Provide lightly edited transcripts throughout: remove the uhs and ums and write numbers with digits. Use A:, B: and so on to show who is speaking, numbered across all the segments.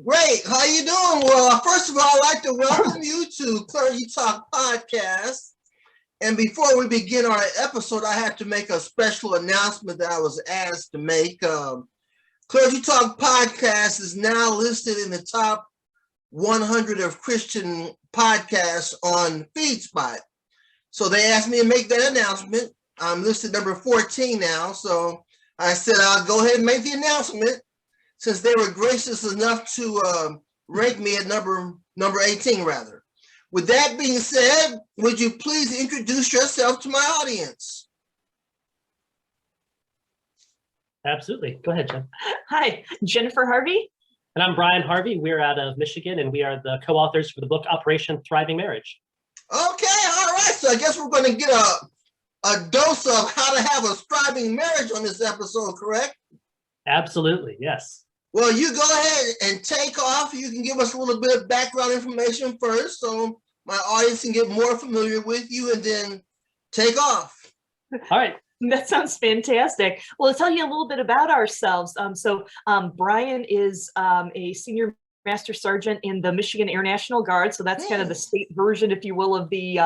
A: Great. How you doing? Well, first of all, I'd like to welcome you to Clergy Talk Podcast. And before we begin our episode, I have to make a special announcement that I was asked to make. Clergy Talk Podcast is now listed in the top 100 of Christian podcasts on FeedSpot. So they asked me to make that announcement. I'm listed number 14 now. So I said I'll go ahead and make the announcement since they were gracious enough to rank me at number 18 rather. With that being said, would you please introduce yourself to my audience?
B: Absolutely. Go ahead, Jen.
C: Hi, Jennifer Harvey.
B: And I'm Bryon Harvey. We're out of Michigan, and we are the co-authors for the book Operation Thriving Marriage.
A: Okay, all right. So I guess we're going to get a dose of how to have a thriving marriage on this episode, correct?
B: Absolutely, yes.
A: Well, you go ahead and take off. You can give us a little bit of background information first so my audience can get more familiar with you, and then take off.
B: All right.
C: That sounds fantastic. Well, to tell you a little bit about ourselves. Bryon is a senior master sergeant in the Michigan Air National Guard. So that's kind of the state version, if you will, of the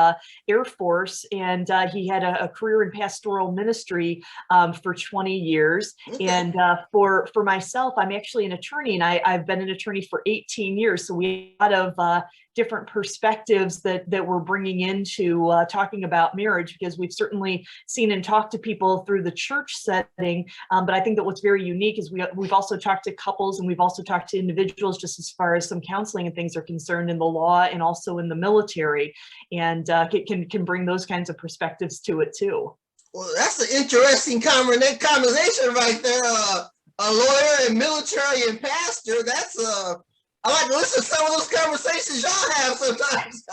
C: Air Force. And he had a career in pastoral ministry for 20 years. Okay. And for myself, I'm actually an attorney, and I've been an attorney for 18 years. So we have a lot of different perspectives that we're bringing into talking about marriage, because we've certainly seen and talked to people through the church setting. But I think that what's very unique is we've also talked to couples, and we've also talked to individuals just as far as some counseling and things are concerned in the law and also in the military, and can bring those kinds of perspectives to it too.
A: Well, that's an interesting conversation right there. A lawyer and military and pastor. That's I like to listen to some of those conversations y'all have sometimes.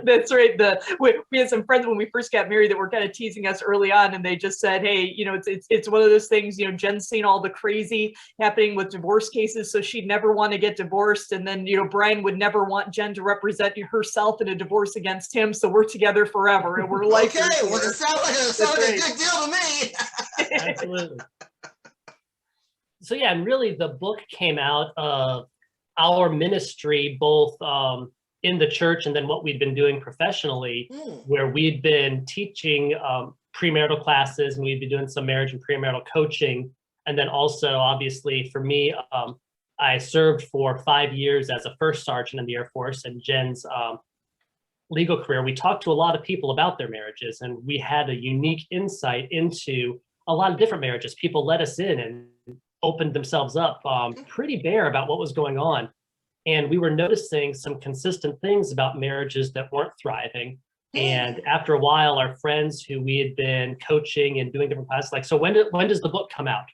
C: That's right. We had some friends when we first got married that were kind of teasing us early on, and they just said, "Hey, it's one of those things. Jen's seen all the crazy happening with divorce cases, so she'd never want to get divorced, and then Bryon would never want Jen to represent herself in a divorce against him. So we're together forever, and we're like."
A: Okay, well, it sounds like a good deal to me.
B: Absolutely. So yeah, and really the book came out of our ministry, both in the church and then what we'd been doing professionally, where we'd been teaching premarital classes, and we'd be doing some marriage and premarital coaching. And then also, obviously, for me, I served for 5 years as a first sergeant in the Air Force, and Jen's legal career. We talked to a lot of people about their marriages, and we had a unique insight into a lot of different marriages. People let us in and opened themselves up pretty bare about what was going on. And we were noticing some consistent things about marriages that weren't thriving. And after a while, our friends who we had been coaching and doing different classes, like, so when does the book come out?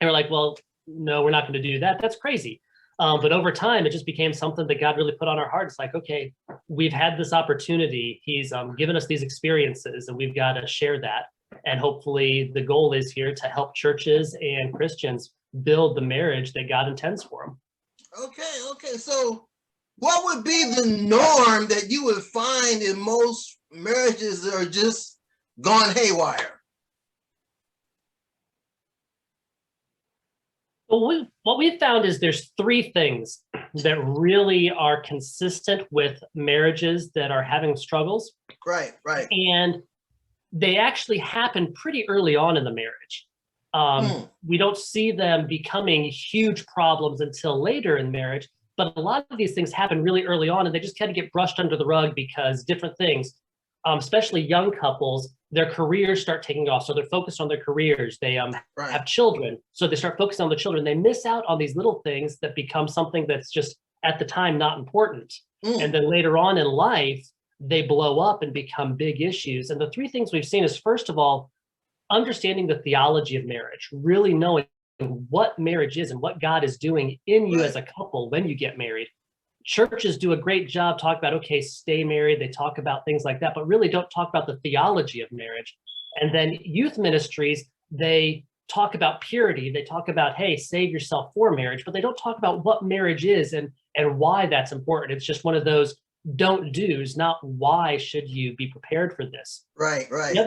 B: And we're like, well, no, we're not going to do that. That's crazy. But over time, it just became something that God really put on our heart. It's like, okay, we've had this opportunity. He's given us these experiences, and we've got to share that. And hopefully the goal is here to help churches and Christians build the marriage that God intends for them.
A: Okay. So what would be the norm that you would find in most marriages that are just gone haywire?
B: Well, what we've found is there's 3 things that really are consistent with marriages that are having struggles.
A: Right.
B: And they actually happen pretty early on in the marriage. We don't see them becoming huge problems until later in marriage, but a lot of these things happen really early on, and they just kind of get brushed under the rug because different things, especially young couples, their careers start taking off. So they're focused on their careers. They have children. So they start focusing on the children. They miss out on these little things that become something that's just at the time not important. And then later on in life, they blow up and become big issues. And the 3 things we've seen is, first of all, understanding the theology of marriage, really knowing what marriage is and what God is doing in you as a couple when you get married. Churches do a great job talking about, okay, stay married. They talk about things like that, but really don't talk about the theology of marriage. And then youth ministries, they talk about purity. They talk about, hey, save yourself for marriage, but they don't talk about what marriage is and why that's important. It's just one of those don't do's, not why should you be prepared for this.
A: Right.
B: The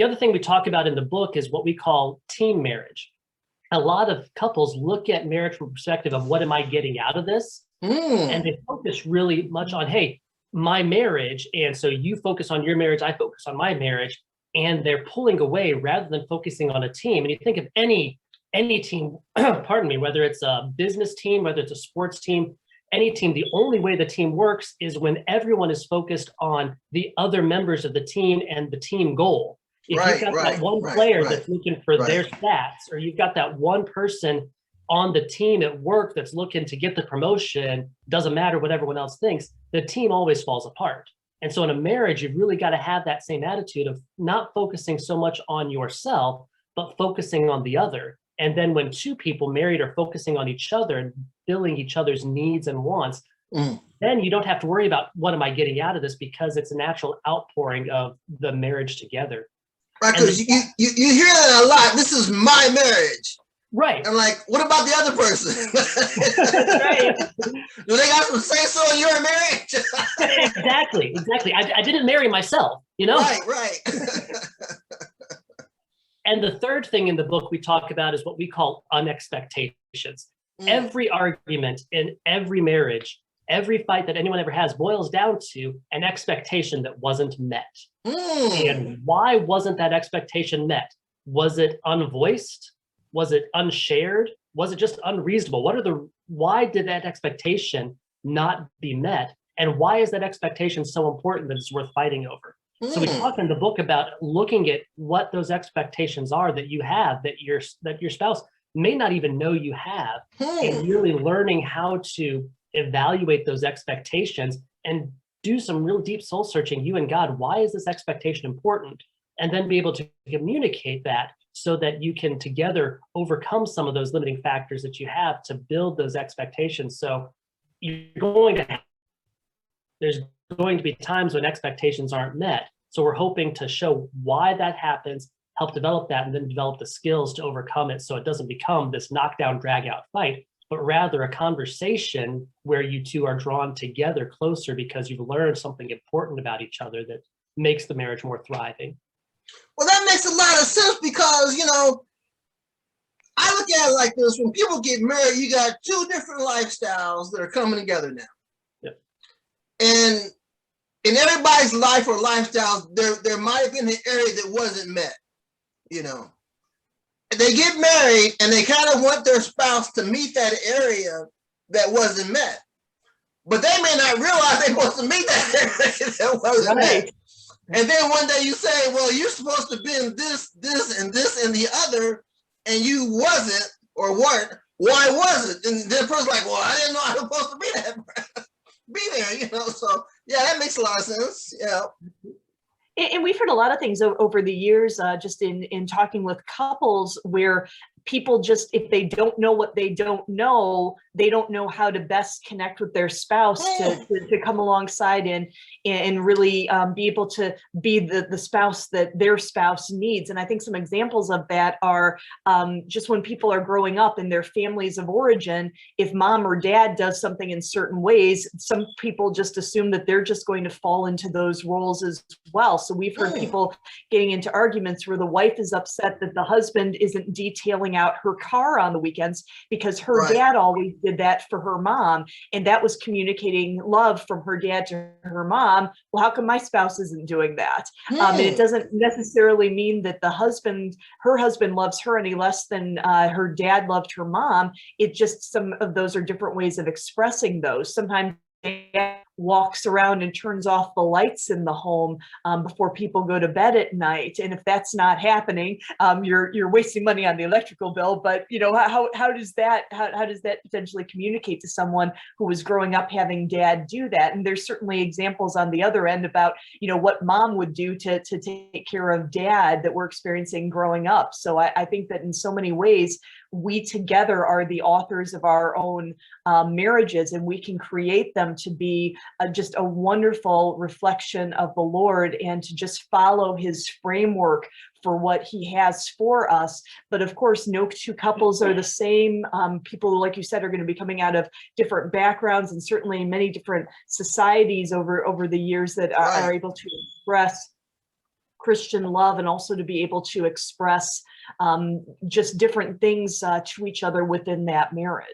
B: other thing we talk about in the book is what we call teen marriage. a lot of couples look at marriage from the perspective of what am I getting out of this? And they focus really much on, hey, my marriage. And so you focus on your marriage, I focus on my marriage. And they're pulling away rather than focusing on a team. And you think of any team, pardon me, whether it's a business team, whether it's a sports team, any team, the only way the team works is when everyone is focused on the other members of the team and the team goal. If you've got that one player that's looking for their stats, or you've got that one person on the team at work that's looking to get the promotion, doesn't matter what everyone else thinks, the team always falls apart. And so in a marriage, you've really got to have that same attitude of not focusing so much on yourself, but focusing on the other. And then when two people married are focusing on each other and filling each other's needs and wants, then you don't have to worry about what am I getting out of this, because it's a natural outpouring of the marriage together.
A: Right, because you hear that a lot. This is my marriage.
B: Right.
A: And like, what about the other person?
B: Right.
A: Do they got some say so in your marriage?
B: Exactly. I didn't marry myself, you know?
A: Right.
B: And the third thing in the book we talk about is what we call unexpectations. Every argument in every marriage, every fight that anyone ever has boils down to an expectation that wasn't met. And why wasn't that expectation met? Was it unvoiced? Was it unshared? Was it just unreasonable? Why did that expectation not be met? And why is that expectation so important that it's worth fighting over? So we talk in the book about looking at what those expectations are that you have, that your spouse may not even know you have, and really learning how to evaluate those expectations and do some real deep soul searching, you and God. Why is this expectation important? And then be able to communicate that so that you can together overcome some of those limiting factors that you have to build those expectations. So there's going to be times when expectations aren't met. So we're hoping to show why that happens, help develop that, and then develop the skills to overcome it, so it doesn't become this knockdown, drag out fight, but rather a conversation where you two are drawn together closer because you've learned something important about each other that makes the marriage more thriving.
A: Well, that makes a lot of sense because, I look at it like this. When people get married, you got two different lifestyles that are coming together now.
B: Yep.
A: And in everybody's life or lifestyle, there might have been an area that wasn't met, And they get married and they kind of want their spouse to meet that area that wasn't met. But they may not realize they're supposed to meet that area that wasn't met. And then one day you say, well, you're supposed to be in this, and this, and the other, and you wasn't or weren't. Why wasn't? And the person's like, well, I didn't know I was supposed to be there, So, yeah, that makes a lot of sense. Yeah.
C: And we've heard a lot of things over the years, just in talking with couples, where people just, if they don't know what they don't know how to best connect with their spouse to come alongside and really be able to be the spouse that their spouse needs. And I think some examples of that are just when people are growing up in their families of origin, if mom or dad does something in certain ways, some people just assume that they're just going to fall into those roles as well. So we've heard people getting into arguments where the wife is upset that the husband isn't detailing out her car on the weekends because her dad always did that for her mom, and that was communicating love from her dad to her mom. Well, how come my spouse isn't doing that? And it doesn't necessarily mean that her husband loves her any less than her dad loved her mom. It just, some of those are different ways of expressing those. Sometimes dad walks around and turns off the lights in the home before people go to bed at night, and if that's not happening, you're wasting money on the electrical bill. But how does that potentially communicate to someone who was growing up having dad do that? And there's certainly examples on the other end about what mom would do to take care of dad that we're experiencing growing up. So I think that in so many ways we together are the authors of our own marriages, and we can create them to be just a wonderful reflection of the Lord and to just follow his framework for what he has for us. But of course, no two couples are the same. People, like you said, are going to be coming out of different backgrounds, and certainly many different societies over the years that are able to express Christian love, and also to be able to express just different things to each other within that marriage.